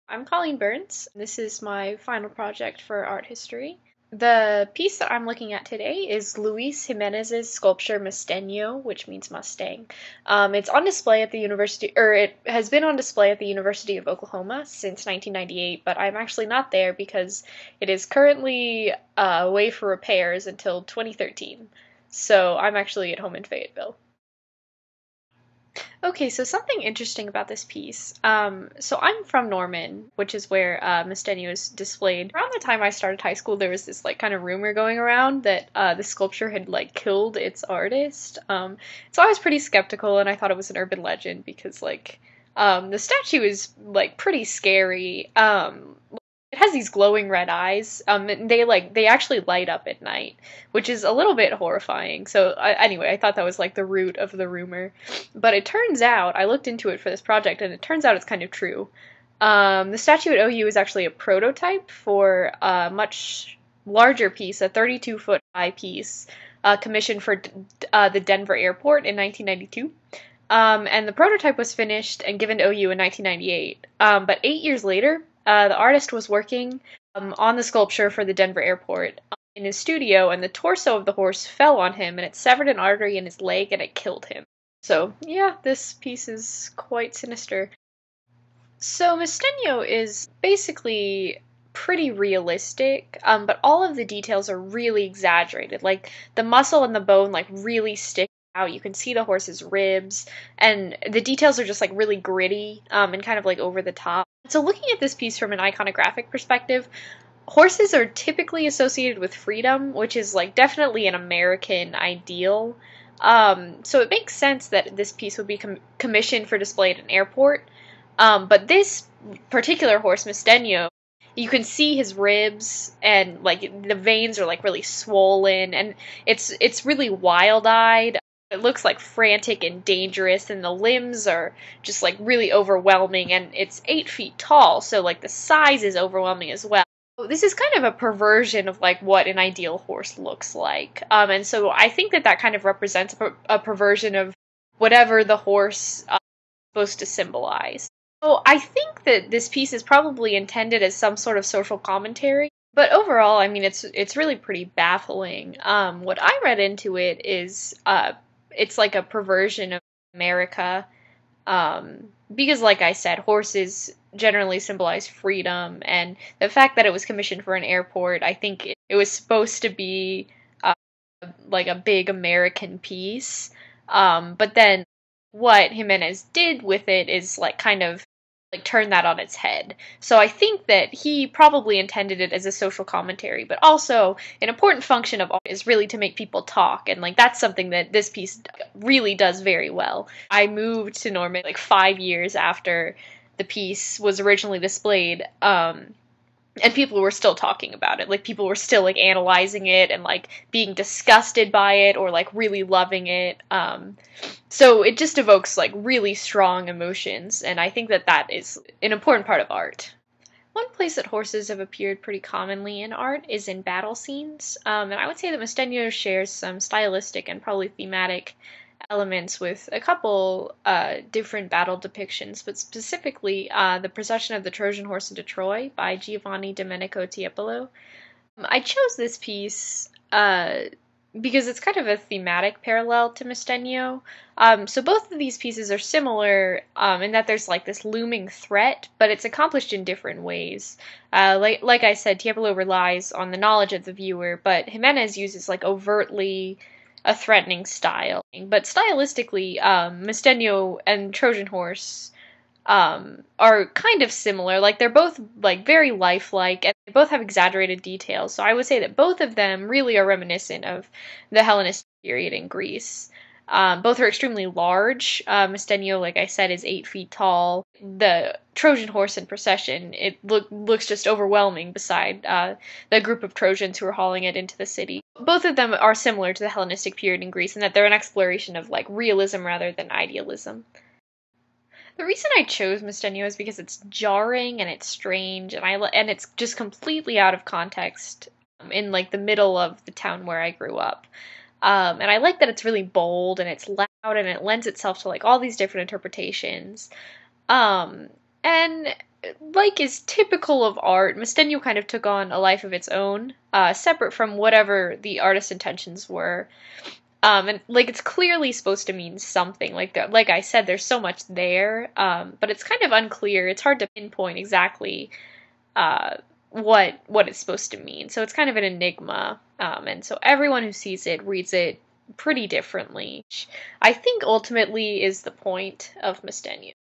I'm Colleen Burns. This is my final project for art history. The piece that I'm looking at today is Luis Jimenez's sculpture Mesteno, which means Mustang. It's on display at the university, or it has been on display at the University of Oklahoma since 1998, but I'm actually not there because it is currently away for repairs until 2013. So I'm actually at home in Fayetteville. Okay, so something interesting about this piece. So I'm from Norman, which is where Mesteno is displayed. Around the time I started high school, there was this like kind of rumor going around that the sculpture had like killed its artist. So I was pretty skeptical, and I thought it was an urban legend because the statue is like pretty scary. It has these glowing red eyes. And they actually light up at night, which is a little bit horrifying. So anyway, I thought that was like the root of the rumor. But it turns out, I looked into it for this project, and it turns out it's kind of true. The statue at OU is actually a prototype for a much larger piece, a 32-foot high piece, commissioned for the Denver airport in 1992. And the prototype was finished and given to OU in 1998. But 8 years later, the artist was working on the sculpture for the Denver airport in his studio, and the torso of the horse fell on him, and it severed an artery in his leg, and it killed him. So, yeah, this piece is quite sinister. So, Mesteno is basically pretty realistic, but all of the details are really exaggerated. Like, the muscle and the bone, like, really stick out. You can see the horse's ribs, and the details are just, like, really gritty, and kind of, like, over the top. So looking at this piece from an iconographic perspective, horses are typically associated with freedom, which is like definitely an American ideal. So it makes sense that this piece would be commissioned for display at an airport. But this particular horse, Mesteno, you can see his ribs, and like the veins are like really swollen, and it's really wild-eyed. It looks like frantic and dangerous, and the limbs are just like really overwhelming, and it's 8 feet tall, so like the size is overwhelming as well. This is kind of a perversion of like what an ideal horse looks like, and so I think that that kind of represents a perversion of whatever the horse is supposed to symbolize. So I think that this piece is probably intended as some sort of social commentary. But overall, I mean, it's really pretty baffling. What I read into it is it's like a perversion of America, because like I said, horses generally symbolize freedom, and the fact that it was commissioned for an airport, I think it was supposed to be like a big American piece, but then what Jimenez did with it is like kind of like turn that on its head. So I think that he probably intended it as a social commentary, but also an important function of art is really to make people talk, and like that's something that this piece really does very well. I moved to Norman like 5 years after the piece was originally displayed, and people were still talking about it. Like, people were still, like, analyzing it and, like, being disgusted by it or, like, really loving it. So it just evokes, like, really strong emotions, and I think that that is an important part of art. One place that horses have appeared pretty commonly in art is in battle scenes, and I would say that Mesteno shares some stylistic and probably thematic elements with a couple different battle depictions, but specifically the procession of the Trojan Horse into Troy by Giovanni Domenico Tiepolo. I chose this piece because it's kind of a thematic parallel to Mesteno. So both of these pieces are similar in that there's like this looming threat, but it's accomplished in different ways. Like I said, Tiepolo relies on the knowledge of the viewer, but Jimenez uses like overtly a threatening style. But stylistically, Mesteno and Trojan Horse are kind of similar. Like, they're both like very lifelike, and they both have exaggerated details. So I would say that both of them really are reminiscent of the Hellenistic period in Greece. Both are extremely large. Mesteno, like I said, is 8 feet tall. The Trojan horse in procession, it looks just overwhelming beside the group of Trojans who are hauling it into the city. Both of them are similar to the Hellenistic period in Greece in that they're an exploration of like realism rather than idealism. The reason I chose Mesteno is because it's jarring and it's strange, and it's just completely out of context in like the middle of the town where I grew up. And I like that it's really bold and it's loud and it lends itself to like all these different interpretations. And like is typical of art, Mesteno kind of took on a life of its own, separate from whatever the artist's intentions were. And like it's clearly supposed to mean something. Like I said, there's so much there, but it's kind of unclear. It's hard to pinpoint exactly what it's supposed to mean. So it's kind of an enigma. And so everyone who sees it reads it pretty differently. Which I think ultimately is the point of Mesteno.